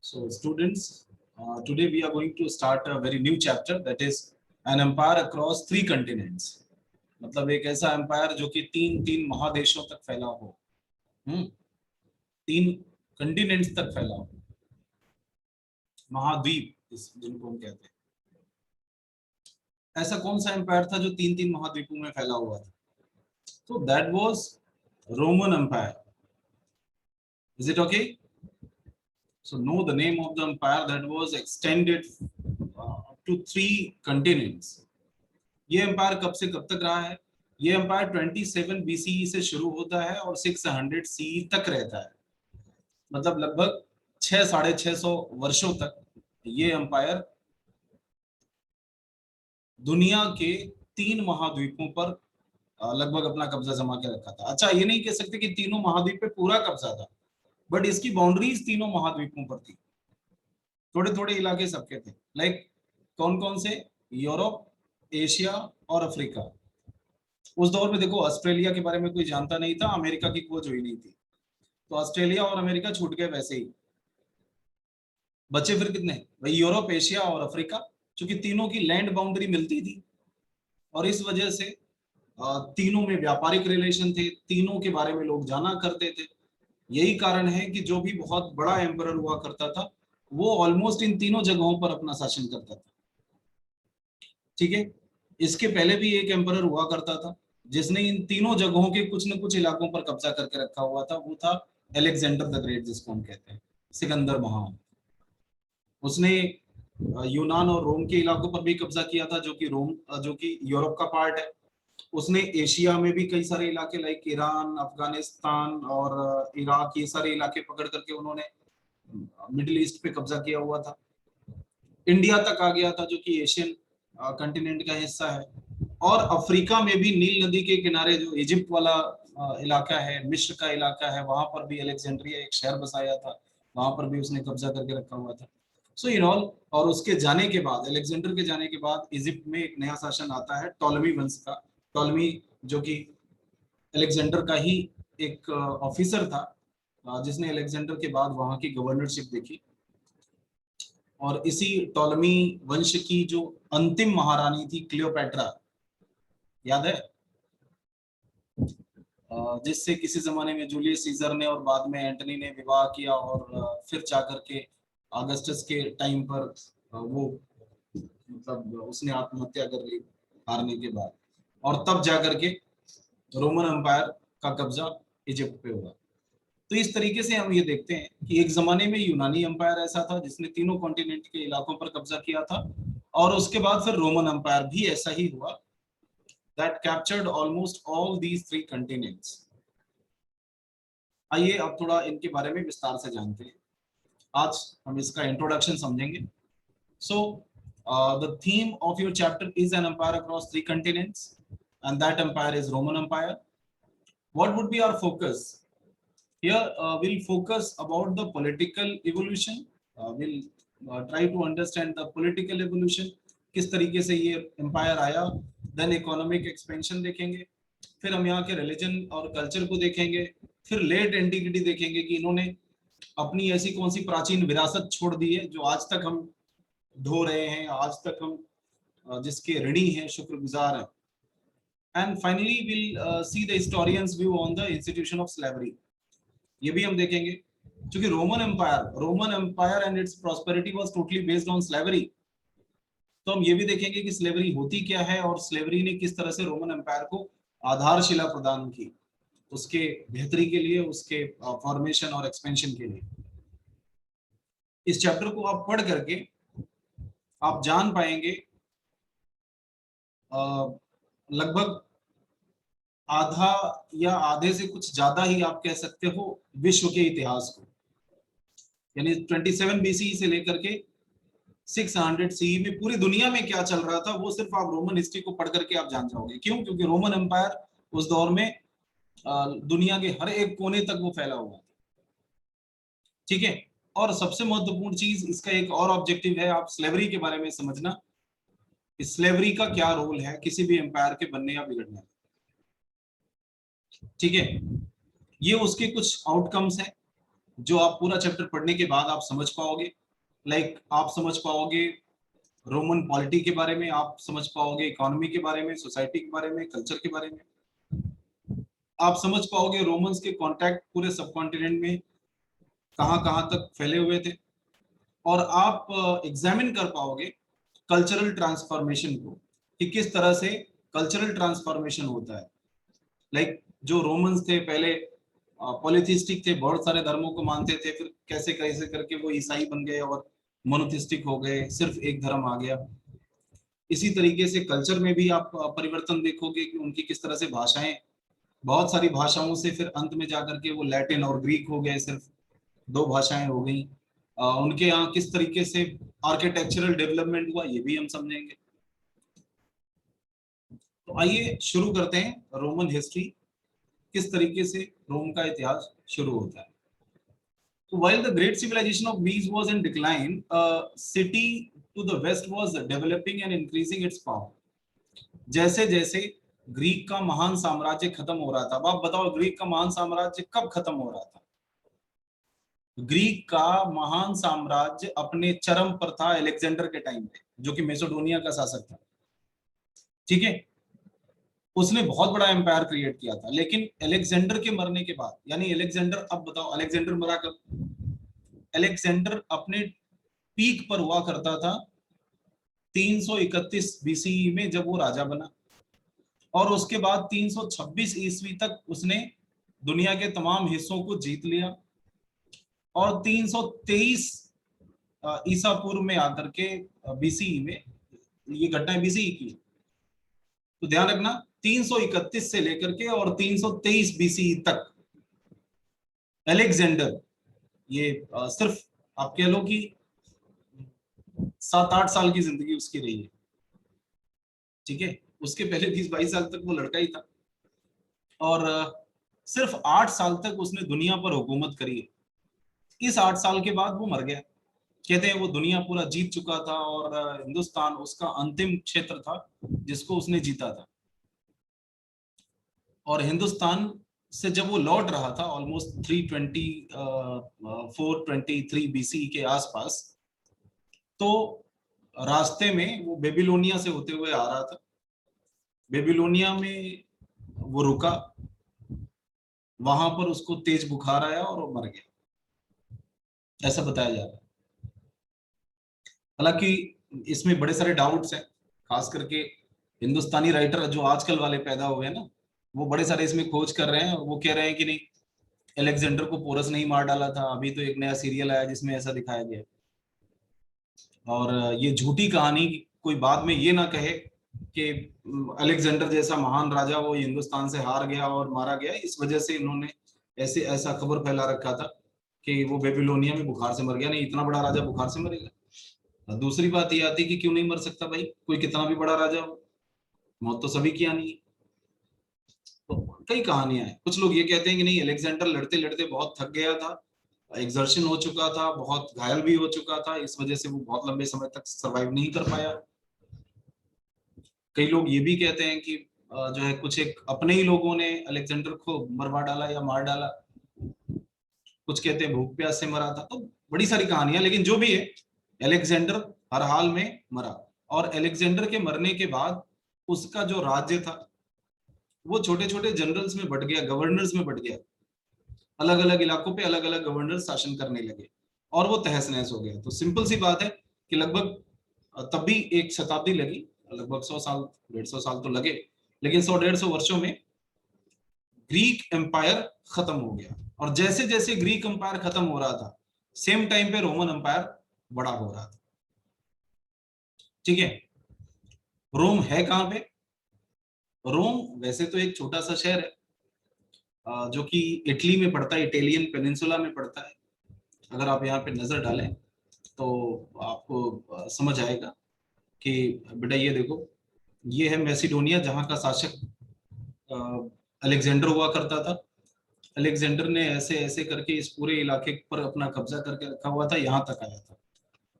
So students, today we are going to start a very new chapter, that is an empire across 3 continents. मतलब एक ऐसा empire जो कि तीन महादेशों तक फैला हो, 3 कंटिनेंट्स तक फैला हो, महाद्वीप जिनको हम कहते हैं। ऐसा कौन सा एम्पायर था जो 3 महाद्वीपों में फैला हुआ था? So that was Roman Empire. Is it okay? So know the name of the empire that was extended up to 3 continents. ये एम्पायर कब से कब तक रहा है? ये एम्पायर 27 BCE से शुरू होता है और 600 CE तक रहता है। मतलब लगभग 600-650 वर्षों तक ये एम्पायर दुनिया के 3 महाद्वीपों पर लगभग अपना कब्जा जमा के रखा था। अच्छा, ये नहीं कह सकते कि तीनों महाद्वीप पे पूरा कब्जा था, बट इसकी बाउंड्रीज तीनों महाद्वीपों पर थी। थोड़े थोड़े इलाके सबके थे। लाइक कौन कौन से? यूरोप, एशिया और अफ्रीका। उस दौर में देखो, ऑस्ट्रेलिया के बारे में कोई जानता नहीं था, अमेरिका की खोज हुई नहीं थी, तो ऑस्ट्रेलिया और अमेरिका छूट गए। वैसे ही बचे फिर कितने भाई? यूरोप, एशिया और अफ्रीका, क्योंकि तीनों की लैंड बाउंड्री मिलती थी और इस वजह से तीनों में व्यापारिक रिलेशन थे, तीनों के बारे में लोग जाना करते थे। यही कारण है कि जो भी बहुत बड़ा एम्परर हुआ करता था वो ऑलमोस्ट इन तीनों जगहों पर अपना शासन करता था। ठीक है, इसके पहले भी एक एम्परर हुआ करता था जिसने इन तीनों जगहों के कुछ न कुछ इलाकों पर कब्जा करके रखा हुआ था। वो था अलेक्जेंडर द ग्रेट, जिसको हम कहते हैं सिकंदर महान। उसने यूनान और रोम के इलाकों पर भी कब्जा किया था, जो कि यूरोप का पार्ट है। उसने एशिया में भी कई सारे इलाके लाइक ईरान, अफगानिस्तान और इराक, ये सारे इलाके पकड़ करके उन्होंने मिडिल ईस्ट पे कब्जा किया हुआ था। इंडिया तक आ गया था, जो कि एशियन कंटिनेंट का हिस्सा है। और अफ्रीका में भी नील नदी के किनारे जो इजिप्ट वाला इलाका है, मिस्र का इलाका है, वहां पर भी अलेक्जेंड्रिया एक शहर बसाया था, वहां पर भी उसने कब्जा करके रखा हुआ था। सो इन ऑल, और उसके जाने के बाद, अलेक्जेंडर के जाने के बाद इजिप्ट में एक नया शासन आता है टॉलमी वंश का। टॉलमी जो कि अलेक्जेंडर का ही एक ऑफिसर था, जिसने अलेक्जेंडर के बाद वहां की गवर्नरशिप देखी। और इसी टॉलमी वंश की जो अंतिम महारानी थी क्लियोपैट्रा, याद है? जिससे किसी जमाने में जूलियस सीजर ने और बाद में एंटनी ने विवाह किया और फिर जाकर के अगस्टस के टाइम पर वो मतलब उसने आत्महत्या कर ली हारने के बाद, और तब जाकर के रोमन एम्पायर का कब्जा इजिप्ट पे हुआ। तो इस तरीके से हम ये देखते हैं कि एक जमाने में यूनानी एम्पायर ऐसा था जिसने तीनों कॉन्टिनेंट के इलाकों पर कब्जा किया था, और उसके बाद फिर रोमन एम्पायर भी ऐसा ही हुआ, that captured almost all these 3 continents. आइए अब थोड़ा इनके बारे में विस्तार से जानते हैं। आज हम इसका इंट्रोडक्शन समझेंगे। So the theme of your chapter is an empire across 3 continents, and that empire is Roman Empire. What would be our focus? Here we'll focus about the political evolution. We'll try to understand the political evolution, किस तरीके से ये empire आया। Then economic expansion देखेंगे, फिर हम यहाँ के रिलीजन और कल्चर को देखेंगे, फिर लेट एंटिक्विटी देखेंगे कि इन्होंने अपनी ऐसी कौन सी प्राचीन विरासत छोड़ दी है जो आज तक हम ढो रहे हैं, आज तक हम जिसके ऋणी हैं, शुक्रगुजार हैं। And finally will see the historians view on the institution of slavery. ये भी हम देखेंगे, क्योंकि Roman empire and its prosperity was totally based on slavery. तो हम ये भी देखेंगे कि स्लेवरी होती क्या है और स्लेवरी ने किस तरह से रोमन एम्पायर को आधारशिला प्रदान की, उसके बेहतरी के लिए, उसके फॉर्मेशन और एक्सपेंशन के लिए। इस चैप्टर को आप पढ़ करके आप जान पाएंगे लगभग आधा या आधे से कुछ ज्यादा ही आप कह सकते हो विश्व के इतिहास को। यानी 27 BCE से लेकर के 600 CE में पूरी दुनिया में क्या चल रहा था वो सिर्फ आप रोमन हिस्ट्री को पढ़ करके आप जान जाओगे। क्यों? क्योंकि रोमन एम्पायर उस दौर में दुनिया के हर एक कोने तक वो फैला हुआ था। ठीक है, और सबसे महत्वपूर्ण चीज इसका एक और ऑब्जेक्टिव है, आप स्लेवरी के बारे में समझना। स्लेवरी का क्या रोल है किसी भी एम्पायर के बनने या बिगड़ने में। ठीक है, ये उसके कुछ आउटकम्स हैं जो आप पूरा चैप्टर पढ़ने के बाद आप समझ पाओगे। लाइक आप समझ पाओगे रोमन पॉलिटी के बारे में, आप समझ पाओगे इकोनॉमी के बारे में, सोसाइटी के बारे में, कल्चर के बारे में, आप समझ पाओगे रोमन्स के कॉन्टैक्ट पूरे सब कॉन्टिनेंट में कहाँ कहाँ तक फैले हुए थे, और आप एग्जामिन कर पाओगे कल्चरल ट्रांसफॉर्मेशन को कि किस तरह से कल्चरल ट्रांसफॉर्मेशन होता है। लाइक जो रोमन्स थे पहले पॉलिथिस्टिक थे, बहुत सारे धर्मों को मानते थे, फिर कैसे कैसे करके वो ईसाई बन गए और मोनोथिस्टिक हो गए, सिर्फ एक धर्म आ गया। इसी तरीके से कल्चर में भी आप परिवर्तन देखोगे कि उनकी किस तरह से भाषाएं, बहुत सारी भाषाओं से फिर अंत में जाकर के वो लैटिन और ग्रीक हो गए, सिर्फ दो भाषाएं हो गई। उनके यहाँ किस तरीके से आर्किटेक्चरल डेवलपमेंट हुआ ये भी हम समझेंगे। तो आइए शुरू करते हैं रोमन हिस्ट्री, किस तरीके से रोम का इतिहास शुरू होता है। तो while the great civilization of Greece was in decline, a city to the west was developing and increasing its power. जैसे जैसे ग्रीक का महान साम्राज्य खत्म हो रहा था, अब आप बताओ ग्रीक का महान साम्राज्य कब खत्म हो रहा था? ग्रीक का महान साम्राज्य अपने चरम पर था अलेक्जेंडर के टाइम पे, जो कि मैसेडोनिया का शासक था, ठीक है। उसने बहुत बड़ा एम्पायर क्रिएट किया था, लेकिन अलेक्जेंडर के मरने के बाद, यानी अलेक्जेंडर, अब बताओ अलेक्जेंडर मरा कब? अलेक्जेंडर अपने पीक पर हुआ करता था 331 बीसीई में, जब वो राजा बना, और उसके बाद 326 ईस्वी तक उसने दुनिया के तमाम हिस्सों को जीत लिया, और 323 ईसा पूर्व में आकर के बीसीई में, ये घटनाएं बीसीई की, तो ध्यान रखना 331 से लेकर के और 323 बीसीई तक अलेक्जेंडर, ये सिर्फ आप कह लो कि 7-8 साल की जिंदगी उसकी रही है, ठीक है। उसके पहले 20-22 साल तक वो लड़का ही था, और सिर्फ 8 साल तक उसने दुनिया पर हुकूमत करी है। इस 8 साल के बाद वो मर गया। कहते हैं वो दुनिया पूरा जीत चुका था, और हिंदुस्तान उसका अंतिम क्षेत्र था जिसको उसने जीता था। और हिंदुस्तान से जब वो लौट रहा था ऑलमोस्ट 423 बीसी के आसपास, तो रास्ते में वो बेबीलोनिया से होते हुए आ रहा था। बेबीलोनिया में वो रुका, वहां पर उसको तेज बुखार आया और वो मर गया, ऐसा बताया जा रहा है। हालांकि इसमें बड़े सारे डाउट्स हैं, खास करके हिंदुस्तानी राइटर जो आजकल वाले पैदा हुए हैं ना, वो बड़े सारे इसमें खोज कर रहे हैं, और वो कह रहे हैं कि नहीं, अलेक्जेंडर को पोरस नहीं मार डाला था। अभी तो एक नया सीरियल आया जिसमें ऐसा दिखाया गया, और ये झूठी कहानी, कोई बाद में ये ना कहे कि अलेक्जेंडर जैसा महान राजा वो हिंदुस्तान से हार गया और मारा गया, इस वजह से इन्होंने ऐसा खबर फैला रखा था कि वो बेबीलोनिया में बुखार से मर गया। नहीं, इतना बड़ा राजा बुखार से मरेगा? दूसरी बात ये आती कि क्यों नहीं मर सकता भाई, कोई कितना भी बड़ा राजा हो, मौत तो सभी की आनी है। तो कई कहानियां हैं। कुछ लोग ये कहते हैं कि नहीं, अलेक्जेंडर लड़ते लड़ते बहुत थक गया था, एग्जर्शन हो चुका था, बहुत घायल भी हो चुका था, इस वजह से वो बहुत लंबे समय तक सरवाइव नहीं कर पाया। कई लोग ये भी कहते हैं कि जो है कुछ एक अपने ही लोगों ने अलेक्जेंडर को मरवा डाला या मार डाला। कुछ कहते हैं भूख प्यास से मरा था। तो बड़ी सारी कहानियां, लेकिन जो भी है, अलेक्जेंडर हर हाल में मरा। और अलेक्जेंडर के मरने के बाद उसका जो राज्य था वो छोटे छोटे जनरल्स में बट गया, गवर्नर्स में बट गया। अलग अलग इलाकों पे अलग अलग गवर्नर शासन करने लगे, और वो तहस नहस हो गया। तो सिंपल सी बात है कि लगभग तब भी 1 शताब्दी लगी, लगभग 100 साल, 150 साल तो लगे, लेकिन 100-150 वर्षों में ग्रीक एम्पायर खत्म हो गया। और जैसे जैसे ग्रीक एम्पायर खत्म हो रहा था, सेम टाइम पे रोमन एम्पायर बड़ा हो रहा था, ठीक है। रोम है कहां पे? रोम वैसे तो एक छोटा सा शहर है, जो कि इटली में पड़ता है, इटालियन पेनिनसुला में पड़ता है। अगर आप यहाँ पे नजर डालें तो आपको समझ आएगा कि बेटा ये देखो, ये है मैसिडोनिया, जहाँ का शासक अलेक्जेंडर हुआ करता था। अलेक्जेंडर ने ऐसे ऐसे करके इस पूरे इलाके पर अपना कब्जा करके रखा हुआ था, यहाँ तक आया था।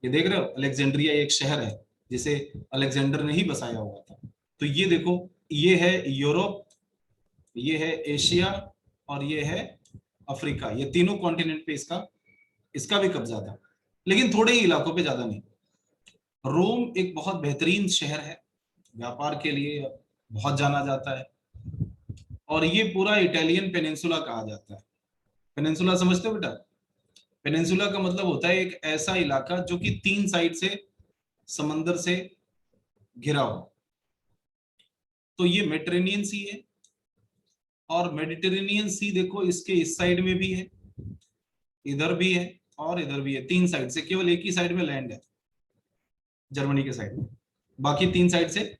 ये देख रहे हो, अलेक्जेंड्रिया एक शहर है जिसे अलेक्जेंडर ने ही बसाया हुआ था। तो ये देखो, ये है यूरोप, ये है एशिया, और ये है अफ्रीका। ये तीनों कॉन्टिनेंट पे इसका इसका भी कब्जा था। लेकिन थोड़े ही इलाकों पे, ज्यादा नहीं। रोम एक बहुत बेहतरीन शहर है, व्यापार के लिए बहुत जाना जाता है, और ये पूरा इटालियन पेनिनसुला कहा जाता है। पेनिनसुला समझते हो बेटा? पेनिनसुला का मतलब होता है एक ऐसा इलाका जो कि 3 साइड से समंदर से घिरा हो। तो ये मेडिटेरेनियन सी है, और मेडिटेरेनियन सी देखो इसके इस साइड में भी है, इधर भी है, और इधर भी है। 3 साइड से, केवल एक ही साइड में लैंड है, जर्मनी के साइड में, बाकी 3 साइड से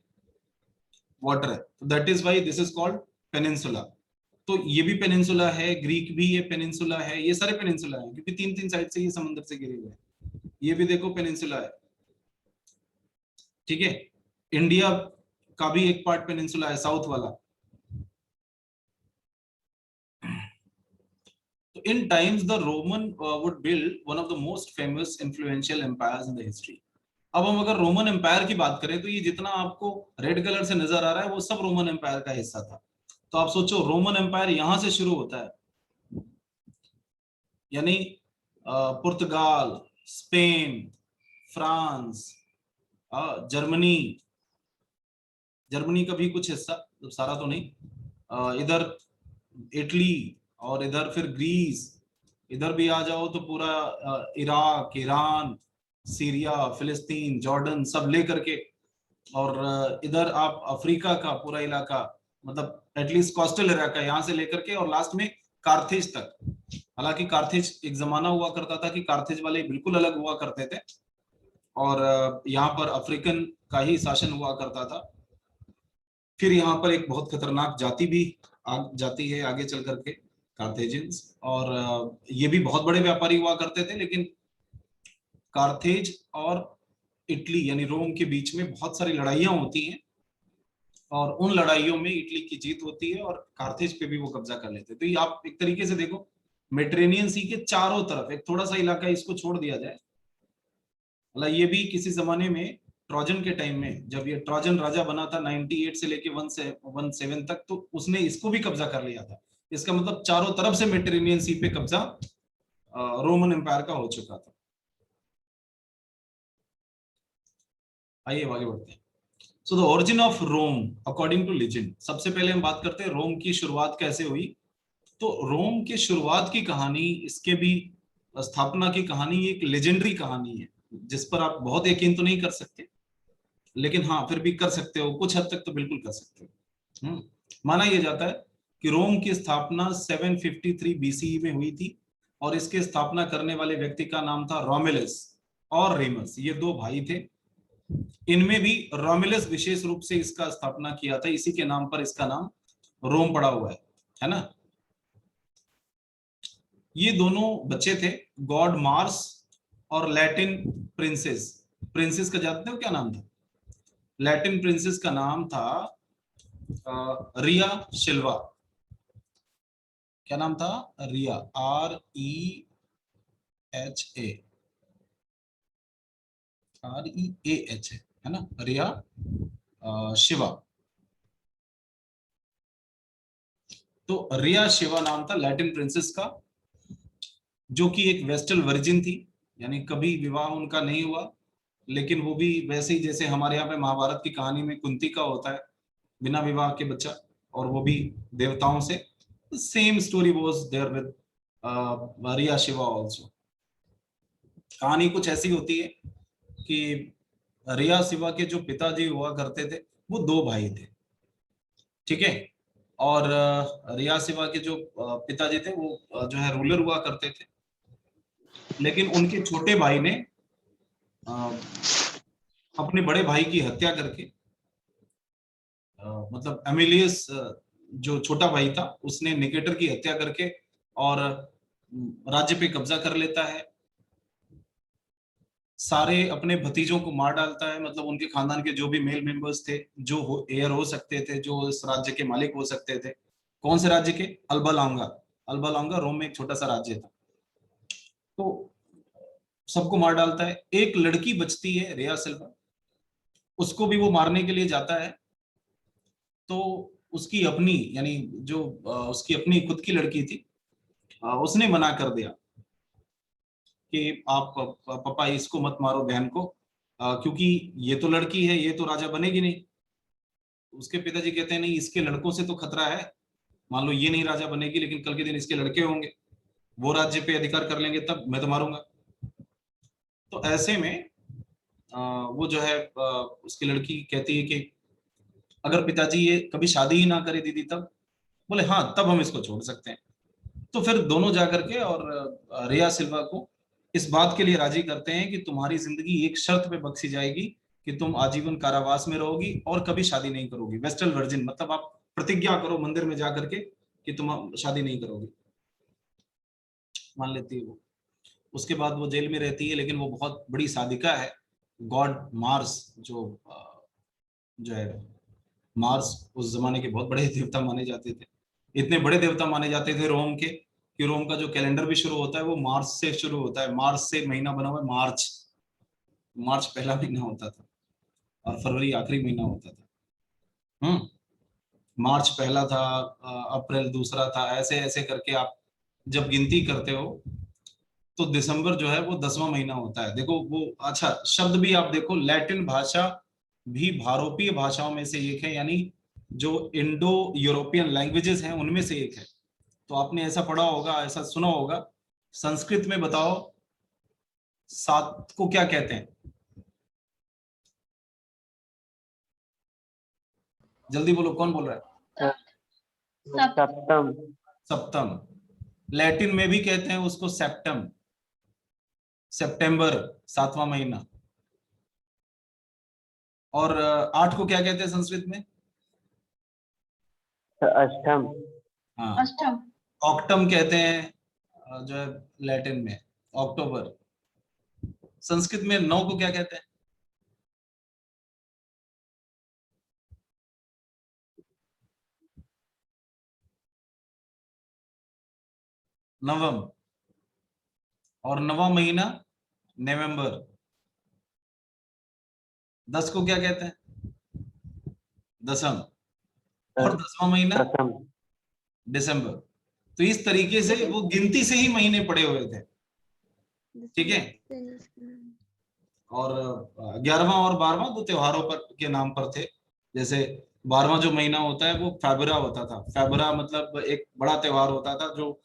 वाटर है। तो that is why this is called peninsula. तो ये भी पेनिनसुला है, ग्रीक भी ये पेनिनसुला है, ये सारे पेनिनसुला है, क्योंकि 3 3 साइड से ये समंदर से घिरे हुए हैं। ये भी देखो पेनिनसुला है, ठीक है। इंडिया का भी एक पार्ट पेनिनसुला है, साउथ वाला। तो in times the Roman would build one of the most famous influential empires in the history. अब हम अगर रोमन एम्पायर की बात करें, तो ये जितना आपको रेड कलर से नजर आ रहा है वो सब रोमन एम्पायर का हिस्सा था। तो आप सोचो, रोमन एम्पायर यहां से शुरू होता है, यानी पुर्तगाल, स्पेन, फ्रांस, जर्मनी, जर्मनी का भी कुछ हिस्सा, मतलब सारा तो नहीं, इधर इटली, और इधर फिर ग्रीस, इधर भी आ जाओ तो पूरा इराक, ईरान, सीरिया, फिलिस्तीन, जॉर्डन, सब लेकर के, और इधर आप अफ्रीका का पूरा इलाका, मतलब एटलीस्ट कोस्टल इलाका यहां से लेकर के, और लास्ट में कार्थेज तक। हालांकि कार्थेज एक जमाना हुआ करता था कि कार्थेज वाले बिल्कुल अलग हुआ करते थे, और यहाँ पर अफ्रीकन का ही शासन हुआ करता था। फिर यहाँ पर एक बहुत खतरनाक जाति भी जाती है आगे चल करके, कार्थेजियंस, और ये भी बहुत बड़े व्यापारी हुआ करते थे। लेकिन कार्थेज और इटली यानी रोम के बीच में बहुत सारी लड़ाइयां होती हैं, और उन लड़ाइयों में इटली की जीत होती है, और कार्थेज पे भी वो कब्जा कर लेते हैं। तो ये आप एक तरीके से देखो, मेडिटेरेनियन सी के चारों तरफ एक थोड़ा सा इलाका इसको छोड़ दिया जाए, मतलब ये भी किसी जमाने में ट्रोजन के टाइम में, जब ये ट्रोजन राजा बना था 98 से लेके 17 तक, तो उसने इसको भी कब्जा कर लिया था। इसका मतलब चारों तरफ से मेडिटेरेनियन सी पे कब्जा रोमन एम्पायर का हो चुका था। आइए आगे बढ़ते हैं। So the origin of Rome according to legend. सबसे पहले हम बात करते हैं रोम की शुरुआत कैसे हुई। तो रोम की शुरुआत की कहानी, इसके भी स्थापना की कहानी एक लेजेंडरी कहानी है, जिस पर आप बहुत यकीन तो नहीं कर सकते, लेकिन हाँ फिर भी कर सकते हो, कुछ हद तक तो बिल्कुल कर सकते हो। माना यह जाता है कि रोम की स्थापना 753 बीसीई में हुई थी, और इसके स्थापना करने वाले व्यक्ति का नाम था रोमिलस और रेमस। ये 2 भाई थे। इनमें भी रोमिलस विशेष रूप से इसका स्थापना किया था, इसी के नाम पर इसका नाम रोम पड़ा हुआ है ना। ये दोनों बच्चे थे, गॉड मार्स और लैटिन प्रिंसेस। प्रिंसेस का जानते हो क्या नाम था? लैटिन प्रिंसेस का नाम था रिया शिल्वा। क्या नाम था? रिया, REHA, REAH है ना, रिया शिवा। तो रिया शिवा नाम था लैटिन प्रिंसेस का, जो कि एक वेस्टल वर्जिन थी, यानी कभी विवाह उनका नहीं हुआ। लेकिन वो भी वैसे ही जैसे हमारे यहाँ पे महाभारत की कहानी में कुंती का होता है, बिना विवाह के बच्चा, और वो भी देवताओं से। Same story was there with Rhea शिवा आल्सो। कहानी कुछ ऐसी होती है कि रिया शिवा के जो पिताजी हुआ करते थे, वो 2 भाई थे, ठीक है। और रिया शिवा के जो पिताजी थे, वो जो है रूलर हुआ करते थे। लेकिन उनके छोटे भाई ने अपने बड़े भाई की हत्या करके, मतलब एमिलियस जो छोटा भाई था, उसने निकेटर की हत्या करके और राज्य पे कब्जा कर लेता है। सारे अपने भतीजों को मार डालता है, मतलब उनके खानदान के जो भी मेल मेंबर्स थे, जो एयर हो सकते थे, जो इस राज्य के मालिक हो सकते थे। कौन से राज्य के? अल्बा लॉन्गा। अल्बा लॉन्गा रोम में एक छोटा सा राज्य था। तो सबको मार डालता है। एक लड़की बचती है, रिया सिल्वा, उसको भी वो मारने के लिए जाता है। तो उसकी अपनी, यानी जो उसकी अपनी खुद की लड़की थी, उसने मना कर दिया। कि आप पापा इसको मत मारो बहन को, क्योंकि ये तो लड़की है, ये तो राजा बनेगी नहीं। उसके पिताजी कहते हैं नहीं, इसके लड़कों से तो खतरा है, मान लो ये नहीं राजा बनेगी लेकिन कल के दिन इसके लड़के होंगे, वो राज्य पे अधिकार कर लेंगे, तब मैं तो मारूंगा। तो ऐसे में वो जो है उसकी लड़की कहती है कि अगर पिताजी ये कभी शादी ही ना करे दीदी तब, बोले हाँ तब हम इसको छोड़ सकते हैं। तो फिर दोनों जाकर के और रिया सिल्वा को इस बात के लिए राजी करते हैं कि तुम्हारी जिंदगी एक शर्त पे बख्शी जाएगी कि तुम आजीवन कारावास में रहोगी और कभी शादी नहीं करोगी, वेस्टर्न वर्जिन, मतलब आप प्रतिज्ञा करो मंदिर में जाकर के कि तुम शादी नहीं करोगी। मान लेती है वो। उसके बाद वो जेल में रहती है, लेकिन वो बहुत बड़ी साधिका है। गॉड मार्स जो है, मार्स उस जमाने के बहुत बड़े देवता माने जाते थे। इतने बड़े देवता माने जाते थे रोम के कि रोम का जो कैलेंडर भी शुरू होता है वो मार्च से शुरू होता है। मार्च से महीना बना हुआ है मार्च। मार्च पहला महीना होता था और फरवरी आखिरी महीना होता था। मार्च पहला था, अप्रैल दूसरा था, ऐसे ऐसे करके आप जब गिनती करते हो तो दिसंबर जो है वो 10वां महीना होता है। देखो वो, अच्छा शब्द भी आप देखो, लैटिन भाषा भी भारोपीय भाषाओं में से एक है, यानी जो इंडो यूरोपियन लैंग्वेजेस हैं उनमें से एक है। तो आपने ऐसा पढ़ा होगा, ऐसा सुना होगा, संस्कृत में बताओ सात को क्या कहते हैं? जल्दी बोलो, कौन बोल रहा है? सप्तम। सप्तम। लैटिन में भी कहते हैं उसको सेप्टम, सितंबर 7वां महीना। और 8 को क्या कहते हैं संस्कृत में? अष्टम। हाँ, अष्टम। ऑक्टम कहते हैं जो है लैटिन में, अक्टूबर। संस्कृत में 9 को क्या कहते हैं? नवम। और 9वां महीना नवंबर। 10 को क्या कहते हैं? दसम। और 10वां महीना दसम। दिसंबर। तो इस तरीके से वो गिनती से ही महीने पड़े हुए थे, ठीक है। और 11वां और 12वां दो त्योहारों पर के नाम पर थे। जैसे 12वां जो महीना होता है वो फेबरा होता था। फेबरा मतलब एक बड़ा त्योहार होता था जो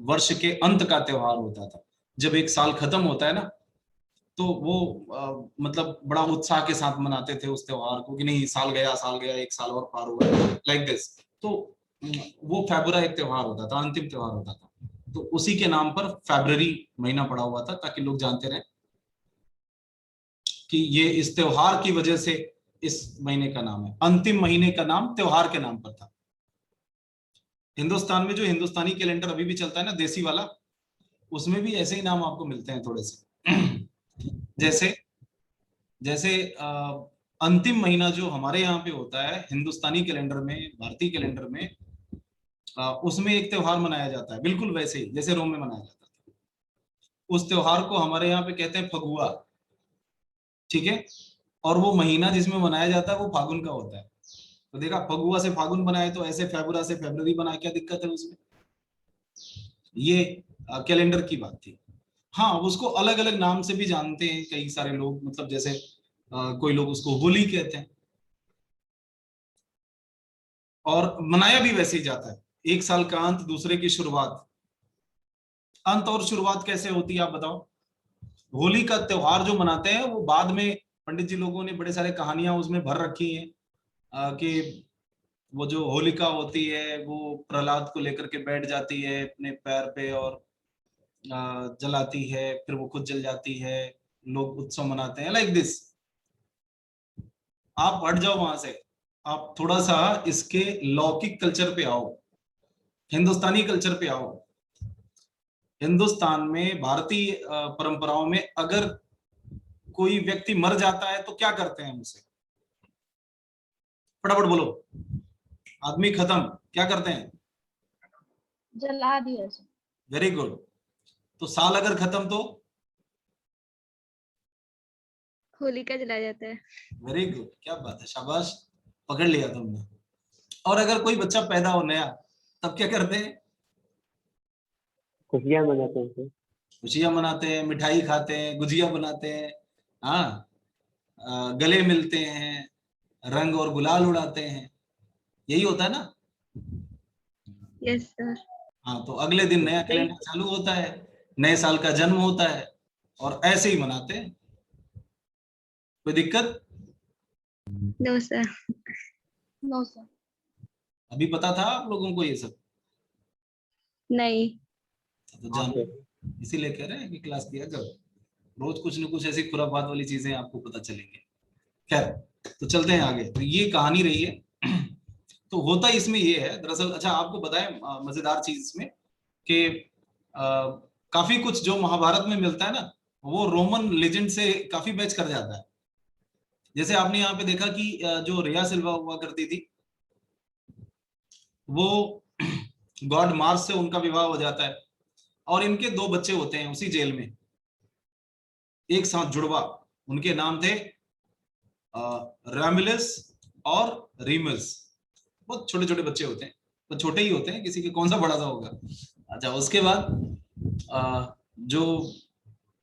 वर्ष के अंत का त्योहार होता था। जब एक साल खत्म होता है ना, तो वो मतलब बड़ा उत्साह के साथ मनाते थे उस त्योहार को कि नहीं साल गया एक साल और पार हुआ, लाइक दिस। तो वो फेबरा एक त्योहार होता था, अंतिम त्योहार होता था। तो उसी के नाम पर फेब्रवरी महीना पड़ा हुआ था, ताकि लोग जानते रहे कि ये इस त्योहार की वजह से इस महीने का नाम है। अंतिम महीने का नाम त्योहार के नाम पर था। हिंदुस्तान में जो हिंदुस्तानी कैलेंडर अभी भी चलता है ना, देसी वाला, उसमें भी ऐसे ही नाम आपको मिलते हैं थोड़े से। जैसे जैसे अंतिम महीना जो हमारे यहाँ पे होता है हिंदुस्तानी कैलेंडर में, भारतीय कैलेंडर में, उसमें एक त्योहार मनाया जाता है बिल्कुल वैसे ही जैसे रोम में मनाया जाता था। उस त्योहार को हमारे यहाँ पे कहते हैं फगुआ, ठीक है। और वो महीना जिसमें मनाया जाता है वो फागुन का होता है। तो देखा, फगुआ से फागुन बनाए तो ऐसे फेब्रुआ से फरवरी बनाए, क्या दिक्कत है उसमें? ये कैलेंडर की बात थी। हाँ, उसको अलग अलग नाम से भी जानते हैं कई सारे लोग, मतलब जैसे कोई लोग उसको होली कहते हैं। और मनाया भी वैसे ही जाता है, एक साल का अंत, दूसरे की शुरुआत। अंत और शुरुआत कैसे होती है आप बताओ? होली का त्योहार जो मनाते हैं वो बाद में पंडित जी लोगों ने बड़े सारे कहानियां उसमें भर रखी हैं कि वो जो होलिका होती है वो प्रहलाद को लेकर के बैठ जाती है अपने पैर पे और जलाती है, फिर वो खुद जल जाती है, लोग उत्सव मनाते हैं, लाइक दिस। आप हट जाओ वहां से, आप थोड़ा सा इसके लौकिक कल्चर पे आओ, हिंदुस्तानी कल्चर पे आओ। हिंदुस्तान में भारतीय परंपराओं में अगर कोई व्यक्ति मर जाता है तो क्या करते हैं उसे? फटाफट बोलो। आदमी खत्म, क्या करते हैं? जला दिया। Very good. तो साल अगर खत्म तो? होलिका जलाया जाता है। वेरी गुड, क्या बात है, शाबाश, पकड़ लिया तुमने। और अगर कोई बच्चा पैदा हो नया, तब क्या करते हैं? खुशियां मनाते हैं। खुशियां मनाते हैं, मिठाई खाते हैं, गुजिया बनाते हैं, हाँ, गले मिलते हैं, रंग और गुलाल उड़ाते हैं, यही होता है ना। Yes sir. हाँ, तो अगले दिन नया कैलेंडर चालू होता है, नए साल का जन्म होता है, और ऐसे ही मनाते हैं। कोई दिक्कत? No sir. No sir. अभी पता था आप लोगों को ये सब? नहीं। तो जानो, इसीलिए कह रहे हैं कि क्लास किया करो, रोज कुछ न कुछ ऐसी खुराफात वाली चीजें आपको पता चलेंगी। खैर, तो चलते हैं आगे। तो ये कहानी रही है। तो होता इसमें ये है दरअसल, अच्छा आपको बताएं मजेदार चीज इसमें कि काफी कुछ जो महाभारत में मिलता है ना, वो रोमन लेजेंड से काफी मैच कर जाता है। जैसे आपने यहाँ पे देखा कि जो रिया सिल्वा हुआ करती थी, वो गॉड मार्स से उनका विवाह हो जाता है, और इनके 2 बच्चे होते हैं उसी जेल में, एक साथ जुड़वा। उनके नाम थे रैमिलस और रीमस। बहुत छोटे छोटे बच्चे होते हैं, तो छोटे ही होते हैं, किसी के कौन सा बड़ा सा होगा। अच्छा, उसके बाद जो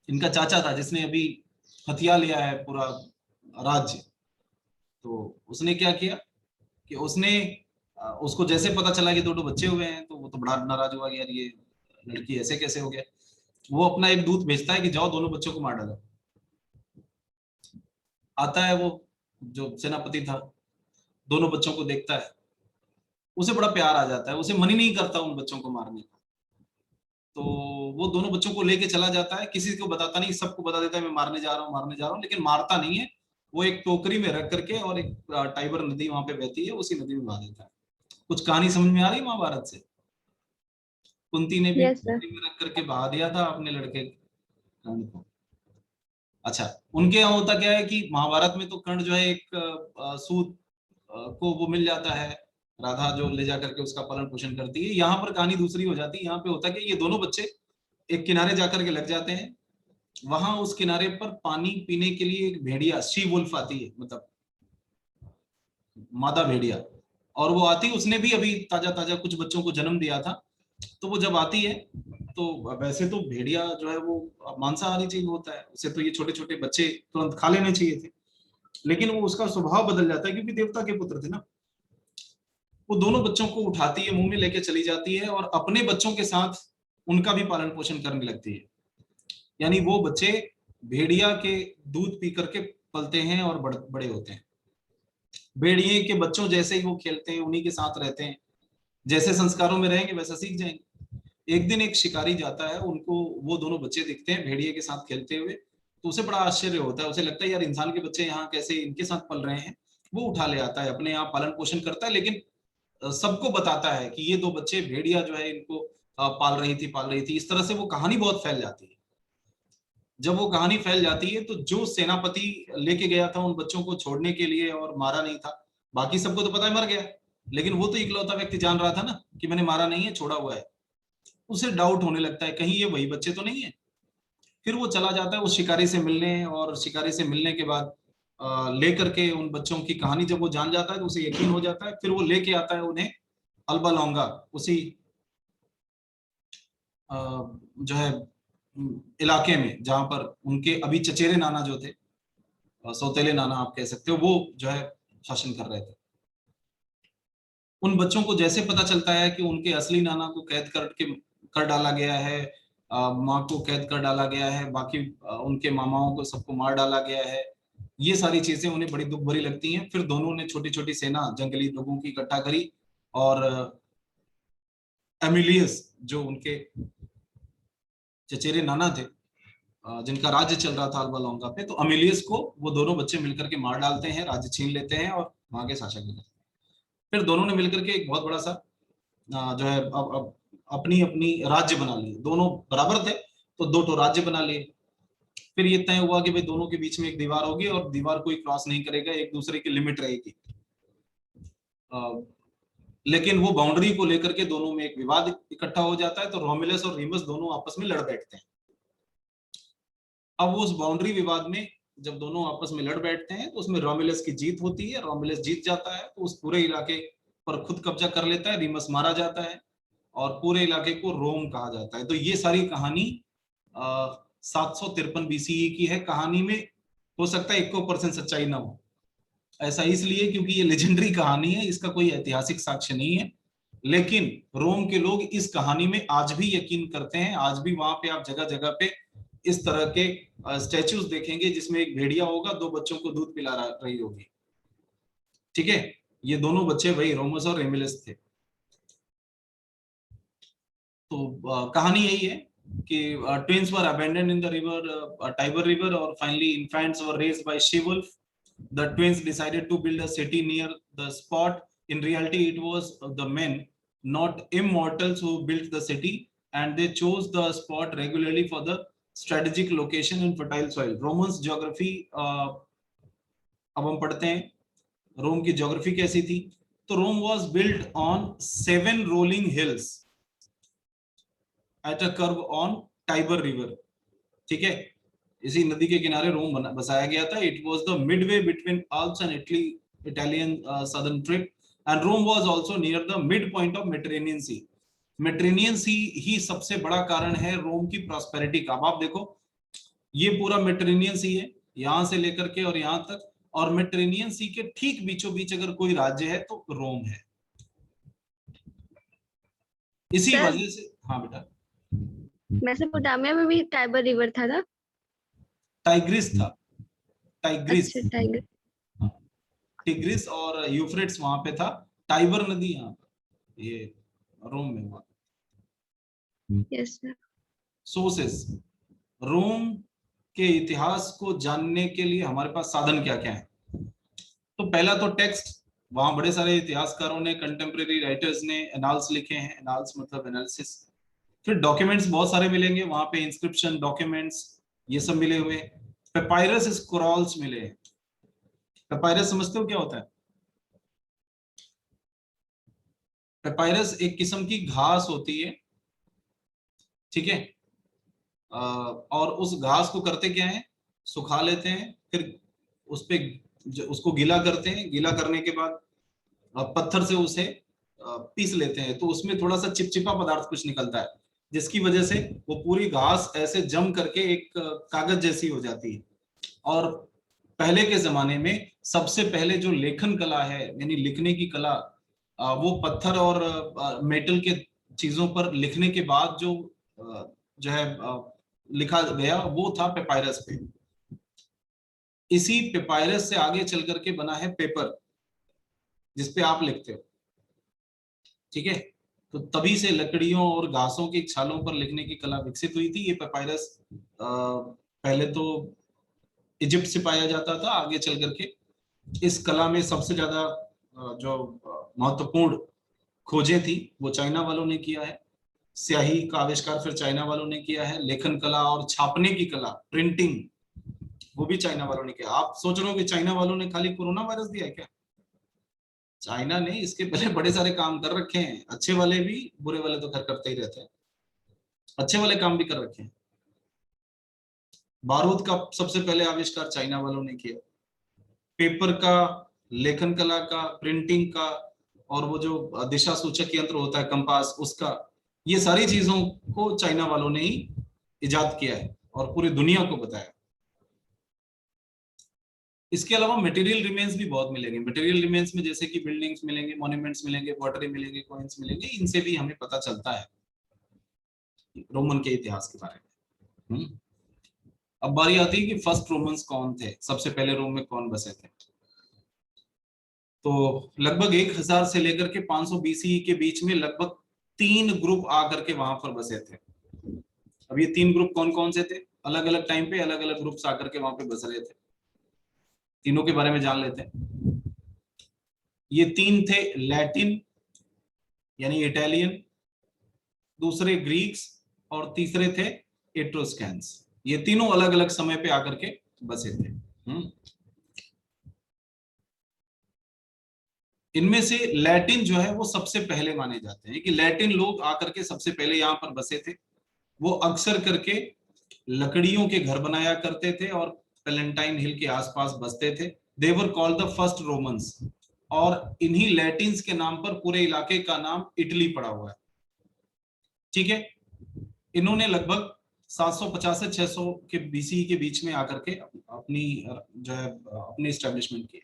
इनका चाचा था जिसने अभी हथिया लिया है पूरा राज्य, तो उसने क्या किया कि उसने उसको जैसे पता चला कि 2 बच्चे हुए हैं, तो वो तो बड़ा नाराज हुआ कि यार ये लड़की ऐसे कैसे हो गया। वो अपना एक दूत भेजता है कि जाओ दोनों बच्चों को मार डालो। आता है वो जो सेनापति था, दोनों बच्चों को देखता है, उसे बड़ा प्यार आ जाता है, उसे मन ही नहीं करता उन बच्चों को मारने का। तो वो दोनों बच्चों को लेके चला जाता है, किसी को बताता नहीं, सबको बता देता है मैं मारने जा रहा हूँ, मारने जा रहा हूँ, लेकिन मारता नहीं है। वो एक टोकरी में रख करके, और एक टाइबर नदी वहां पे बहती है, उसी नदी में बहा देता है। कुछ कहानी समझ में आ रही महाभारत से? कुंती ने भी यस सर। टोकरी में रख करके बहा दिया था अपने लड़के कर्ण को। अच्छा, उनके यहाँ होता क्या है कि महाभारत में तो कर्ण जो है एक सूत को वो मिल जाता है, राधा जो ले जा करके उसका पालन पोषण करती है। यहाँ पर कहानी दूसरी हो जाती है। यहाँ पे होता है कि ये दोनों बच्चे एक किनारे जाकर के लग जाते हैं। वहां उस किनारे पर पानी पीने के लिए एक भेड़िया, शी वुल्फ आती है, मतलब मादा भेड़िया, और वो आती, उसने भी अभी ताजा ताजा कुछ बच्चों को जन्म दिया था। तो वो जब आती है, तो वैसे तो भेड़िया जो है वो मांसाहारी जीव होता है, उसे तो ये छोटे छोटे बच्चे तुरंत खा लेने चाहिए थे, लेकिन वो उसका स्वभाव बदल जाता है, क्योंकि देवता के पुत्र थे ना। वो दोनों बच्चों को उठाती है, मुंह में लेके चली जाती है, और अपने बच्चों के साथ उनका भी पालन पोषण करने लगती है। यानी वो बच्चे भेड़िया के दूध पी करके पलते हैं और बड़े होते हैं। भेड़िए के बच्चों जैसे ही वो खेलते हैं, उन्हीं के साथ रहते हैं, जैसे संस्कारों में रहेंगे वैसा सीख जाएंगे। एक दिन एक शिकारी जाता है, उनको वो दोनों बच्चे दिखते हैं भेड़िए के साथ खेलते हुए, तो उसे बड़ा आश्चर्य होता है। उसे लगता है यार इंसान के बच्चे यहाँ कैसे इनके साथ पल रहे हैं। वो उठा ले आता है, अपने यहाँ पालन पोषण करता है, लेकिन सबको बताता है कि ये 2 बच्चे भेड़िया जो है इनको पाल रही थी। इस तरह से वो कहानी बहुत फैल जाती है। जब वो कहानी फैल जाती है, तो जो सेनापति लेके गया था उन बच्चों को छोड़ने के लिए और मारा नहीं था, बाकी सबको तो पता है मर गया, लेकिन वो तो इकलौता व्यक्ति जान रहा था ना कि मैंने मारा नहीं है, छोड़ा हुआ है। उसे डाउट होने लगता है कहीं ये वही बच्चे तो नहीं है। फिर वो चला जाता है उस शिकारी से मिलने, और शिकारी से मिलने के बाद लेकर के उन बच्चों की कहानी जब वो जान जाता है, तो उसे यकीन हो जाता है। फिर वो लेके आता है उन्हें अल्बा लोंगा, उसी जो है इलाके में, जहां पर उनके अभी चचेरे नाना जो थे, सौतेले नाना आप कह सकते हो, वो जो है शासन कर रहे थे। उन बच्चों को जैसे पता चलता है कि उनके असली नाना को कैद कर डाला गया है, माँ को कैद कर डाला गया है, बाकी उनके मामाओं को सबको मार डाला गया है, ये सारी चीजें उन्हें बड़ी दुख भरी लगती हैं। फिर दोनों ने छोटी छोटी सेना जंगली लोगों की इकट्ठा करी, और एमिलियस जो उनके चचेरे नाना थे, जिनका राज्य चल रहा था अल्बा लोंगा पे, तो अमिलियस को वो दोनों बच्चे मिलकर के मार डालते हैं, राज्य छीन लेते हैं और वहां के शासक बन जाते हैं। फिर दोनों ने मिलकर के एक बहुत बड़ा सा जो है अब अपनी अपनी राज्य बना लिए। दोनों बराबर थे, तो 2 राज्य बना लिए। फिर ये तय हुआ कि भाई दोनों के बीच में एक दीवार होगी, और दीवार कोई क्रॉस नहीं करेगा, एक दूसरे की लिमिट रहेगी। लेकिन वो बाउंड्री को लेकर के दोनों में एक विवाद इकट्ठा हो जाता है, तो रोमिलस और रीमस दोनों आपस में लड़ बैठते हैं। अब उस बाउंड्री विवाद में जब दोनों आपस में लड़ बैठते हैं, तो उसमें रोमिलस की जीत होती है, रोमिलस जीत जाता है, तो उस पूरे इलाके पर खुद कब्जा कर लेता है, रीमस मारा जाता है, और पूरे इलाके को रोम कहा जाता है। तो ये सारी कहानी 753 बीसीई की है। कहानी में हो सकता है 1% सच्चाई ना हो, ऐसा इसलिए क्योंकि ये लेजेंडरी कहानी है, इसका कोई ऐतिहासिक साक्ष्य नहीं है, लेकिन रोम के लोग इस कहानी में आज भी यकीन करते हैं। आज भी वहां पे आप जगह जगह पे इस तरह के स्टैच्यूज देखेंगे जिसमें एक भेड़िया होगा, 2 बच्चों को दूध पिला रही होगी। ठीक है, ये दोनों बच्चे वही रोमस और रेमिलस थे। तो कहानी यही है कि twins were abandoned in the river Tiber river, और finally infants were raised by she wolf. The twins decided to build a city near the spot. In reality, it was the men, not immortals, who built the city, and they chose the spot regularly for the strategic location and fertile soil. Romans geography, अब हम पढ़ते हैं रोम की geography कैसी थी। तो रोम was built on 7 rolling hills at a curve on Tiber River. ठीक है, इसी नदी के किनारे रोम बसाया गया था। It was the midway between Alps and Italian southern trip, and Rome was also near the mid point of Mediterranean sea. Mediterranean sea ही सबसे बड़ा कारण है रोम की प्रॉस्पेरिटी का। अब आप देखो, ये पूरा मेडिटेरेनियन सी है, यहां से लेकर के और यहां तक, और मेडिटेरेनियन सी के ठीक बीचों बीच अगर कोई राज्य है तो रोम है। इसी वजह से, हाँ बेटा, मेसोपोटामिया में भी टाइबर रिवर था ना? टाइग्रिस था, टाइग्रिस। अच्छा, टाइगर। टिग्रिस और यूफ्रेट्स वहां पे था, टाइबर नदी यहाँ पर, ये रोम में हुआ। Yes sir. सोर्सेस, रोम के इतिहास को जानने के लिए हमारे पास साधन क्या क्या है। तो पहला तो टेक्स्ट, वहां बड़े सारे इतिहासकारों ने, कंटेम्प्रेरी राइटर्स ने एनाल्स लिखे हैं। एनाल्स मतलब एनालिसिस। फिर डॉक्यूमेंट्स बहुत सारे मिलेंगे वहां पे, इंस्क्रिप्शन, डॉक्यूमेंट्स, ये सब मिले हुए। पेपायरस स्क्रॉल्स मिले हैं। पेपायरस समझते हो क्या होता है? पेपायरस एक किस्म की घास होती है, ठीक है, और उस घास को करते क्या है, सुखा लेते हैं, फिर उस पे उसको गीला करते हैं। गीला करने के बाद पत्थर से उसे पीस लेते हैं, तो उसमें थोड़ा सा चिपचिपा पदार्थ कुछ निकलता है, जिसकी वजह से वो पूरी घास ऐसे जम करके एक कागज जैसी हो जाती है। और पहले के जमाने में सबसे पहले जो लेखन कला है, यानी लिखने की कला, वो पत्थर और मेटल के चीजों पर लिखने के बाद जो है लिखा गया, वो था पेपायरस पे। इसी पेपायरस से आगे चल करके बना है पेपर, जिसपे आप लिखते हो। ठीक है, तो तभी से लकड़ियों और घासों की छालों पर लिखने की कला विकसित हुई थी। ये पेपायरस पहले तो इजिप्ट से पाया जाता था, आगे चल करके इस कला में सबसे ज्यादा जो महत्वपूर्ण खोजें थी वो चाइना वालों ने किया है। स्याही का आविष्कार फिर चाइना वालों ने किया है। लेखन कला और छापने की कला, प्रिंटिंग, वो भी चाइना वालों ने किया। आप सोच रहे हो कि चाइना वालों ने खाली कोरोना वायरस दिया है क्या? चाइना ने इसके पहले बड़े सारे काम कर रखे हैं, अच्छे वाले भी, बुरे वाले तो खैर करते ही रहते हैं, अच्छे वाले काम भी कर रखे हैं। बारूद का सबसे पहले आविष्कार चाइना वालों ने किया, पेपर का, लेखन कला का, प्रिंटिंग का, और वो जो दिशा सूचक यंत्र होता है कंपास, उसका, ये सारी चीजों को चाइना वालों ने ही इजाद किया है और पूरी दुनिया को बताया। इसके अलावा मटेरियल रिमेन्स भी बहुत मिलेंगे। मटेरियल रिमेन्स में जैसे कि बिल्डिंग्स मिलेंगे, मॉन्यूमेंट्स मिलेंगे, पॉटरी मिलेंगे, कॉइन्स मिलेंगे, इनसे भी हमें पता चलता है रोमन के इतिहास के बारे में। अब बारी आती है कि फर्स्ट रोमन्स कौन थे, सबसे पहले रोम में कौन बसे थे। तो लगभग 1000 से लेकर के 500 बीसी के बीच में लगभग 3 ग्रुप आकर के वहां पर बसे थे। अब ये 3 ग्रुप कौन कौन से थे, अलग अलग टाइम पे अलग अलग ग्रुप्स आकर के वहां पे बस रहे थे। तीनों के बारे में जान लेते हैं। ये 3 थे, लैटिन यानी इटालियन, दूसरे ग्रीक्स, और तीसरे थे एट्रोस्कैंस। ये तीनों अलग अलग समय पे आकर के बसे थे। इनमें से लैटिन जो है वो सबसे पहले माने जाते हैं कि लैटिन लोग आकर के सबसे पहले यहाँ पर बसे थे। वो अक्सर करके लकड़ियों के घर बनाया करते थे और पैलेंटाइन हिल के आसपास बसते थे। They were called the first Romans, और इन्हीं लैटिन्स के नाम पर पूरे इलाके का नाम इटली पड़ा हुआ है। ठीक है, इन्होंने लगभग 750 से 600 के बीसी के बीच में आकर के अपनी जो है अपने इस्टेब्लिशमेंट किए।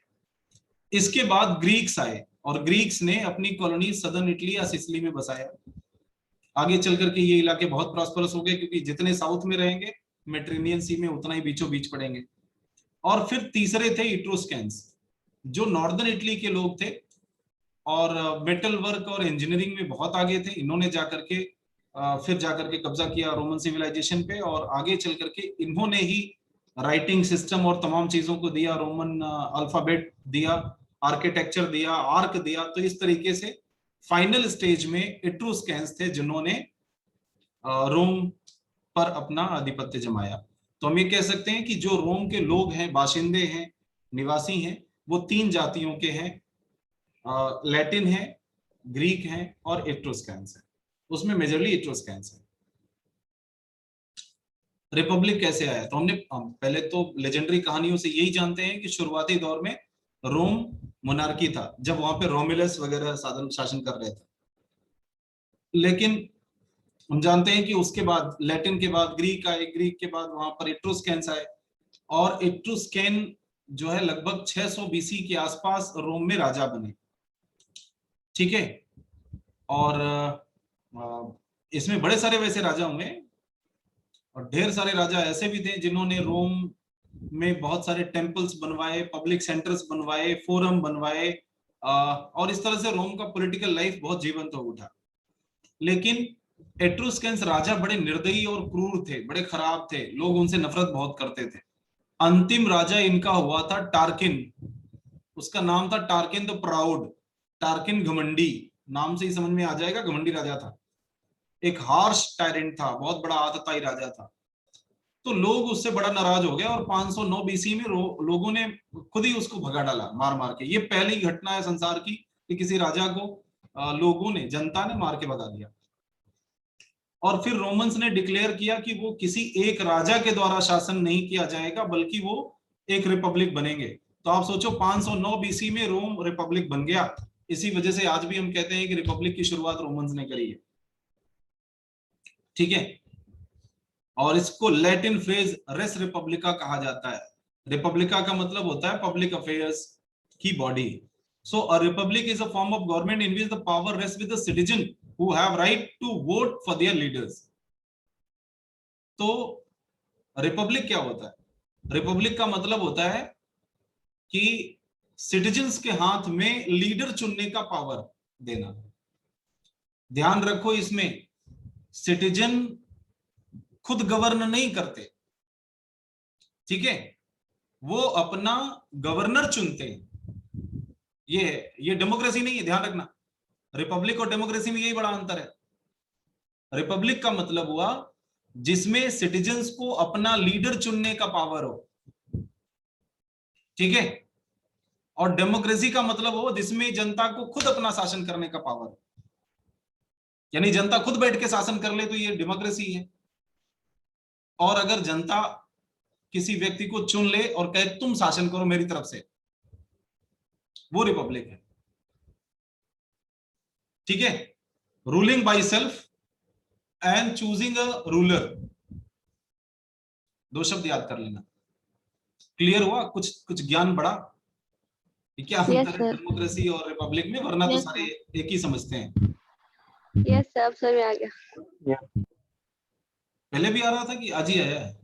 इसके बाद ग्रीक्स आए और ग्रीक्स ने अपनी कॉलोनी सदर्न इटली या सिसिली में बसाया। आगे चल करके ये इलाके बहुत प्रॉस्परस हो गए, क्योंकि जितने साउथ में रहेंगे मेडिटेरेनियन सी में उतना ही बीचों बीच पड़ेंगे। और फिर तीसरे थे इट्रूस्कैंस, जो नॉर्दर्न इटली के लोग थे और मेटल वर्क और इंजीनियरिंग में बहुत आगे थे। इन्होंने जाकर के फिर जाकर के कब्जा किया रोमन सिविलाइजेशन पे, और आगे चल करके इन्होंने ही राइटिंग सिस्टम और तमाम चीजों को दिया, रोमन अल्फाबेट दिया, आर्किटेक्चर दिया, आर्क दिया। तो इस तरीके से फाइनल स्टेज में इट्रूस्कैंस थे जिन्होंने रोम पर अपना आधिपत्य जमाया। तो हम ये कह सकते हैं कि जो रोम के लोग हैं, बाशिंदे हैं, निवासी हैं, वो 3 जातियों के हैं, लैटिन है, ग्रीक है और इट्रूस्कैंस है। उसमें मेजरली इट्रूस्कैंस है। रिपब्लिक कैसे आया? तो हमने पहले तो लेजेंडरी कहानियों से यही जानते हैं कि शुरुआती दौर में रोम मोनार्की था, जब वहां पे रोमुलस वगैरह शासन कर रहे थे। लेकिन हम जानते हैं कि उसके बाद लैटिन के बाद ग्रीक आए, ग्रीक के बाद वहां पर इट्रूस्कैंस आए, और इट्रूस्कैन जो है लगभग 600 बीसी के आसपास रोम में राजा बने। ठीक है, और इसमें बड़े सारे वैसे राजा हुए और ढेर सारे राजा ऐसे भी थे जिन्होंने रोम में बहुत सारे टेम्पल्स बनवाए, पब्लिक सेंटर्स बनवाए, फोरम बनवाए, और इस तरह से रोम का पॉलिटिकल लाइफ बहुत जीवंत हो उठा। लेकिन एट्रुस्कन्स राजा बड़े निर्दयी और क्रूर थे, बड़े खराब थे, लोग उनसे नफरत बहुत करते थे। अंतिम राजा इनका हुआ था टार्किन, उसका नाम था टार्किन द प्राउड, टार्किन घमंडी, नाम से ही समझ में आ जाएगा, घमंडी राजा था, एक हार्श टायरेंट था, बहुत बड़ा आतताई राजा था। तो लोग उससे बड़ा नाराज हो गए और 509 बीसी में लोगों ने खुद ही उसको भगा डाला मार मार के। ये पहली घटना है संसार की कि किसी राजा को लोगों ने, जनता ने मार के भगा दिया। और फिर रोमन्स ने डिक्लेयर किया कि वो किसी एक राजा के द्वारा शासन नहीं किया जाएगा, बल्कि वो एक रिपब्लिक बनेंगे। तो आप सोचो 509 बीसी में रोम रिपब्लिक बन गया। इसी वजह से आज भी हम कहते हैं कि रिपब्लिक की शुरुआत रोमन्स ने करी है। ठीक है, और इसको लैटिन फ्रेज रेस रिपब्लिका कहा जाता है। रिपब्लिका का मतलब होता है पब्लिक अफेयर्स की body. So a republic is a form of government in which the power rest with the citizen who have right to vote for their leaders. तो republic क्या होता है? रिपब्लिक का मतलब होता है कि सिटीजन्स के हाथ में लीडर चुनने का पावर देना। ध्यान रखो, इसमें सिटीजन खुद गवर्न नहीं करते, ठीक है, वो अपना गवर्नर चुनते हैं। ये डेमोक्रेसी नहीं है, ध्यान रखना। रिपब्लिक और डेमोक्रेसी में यही बड़ा अंतर है। रिपब्लिक का मतलब हुआ जिसमें सिटीजन्स को अपना लीडर चुनने का पावर हो, ठीक है, और डेमोक्रेसी का मतलब हो जिसमें जनता को खुद अपना शासन करने का पावर हो, यानी जनता खुद बैठ के शासन कर ले, तो ये डेमोक्रेसी है। और अगर जनता किसी व्यक्ति को चुन ले और कहे तुम शासन करो मेरी तरफ से, वो रिपब्लिक है। ठीक है, ruling by self and choosing a ruler, 2 शब्द याद कर लेना। क्लियर हुआ? कुछ ज्ञान बढ़ा? क्या अंतर है डेमोक्रेसी और रिपब्लिक में? वरना तो सारे एक ही समझते हैं। यस सर, समझ में आ गया। पहले भी आ रहा था कि आज ही आया है?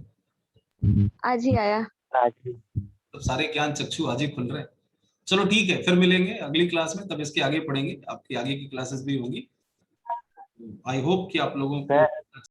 आज ही आया। तो सारे ज्ञान चक्षु आज ही खुल रहे हैं। चलो ठीक है, फिर मिलेंगे अगली क्लास में, तब इसके आगे पढ़ेंगे, आपकी आगे की क्लासेस भी होंगी। आई होप कि आप लोगों को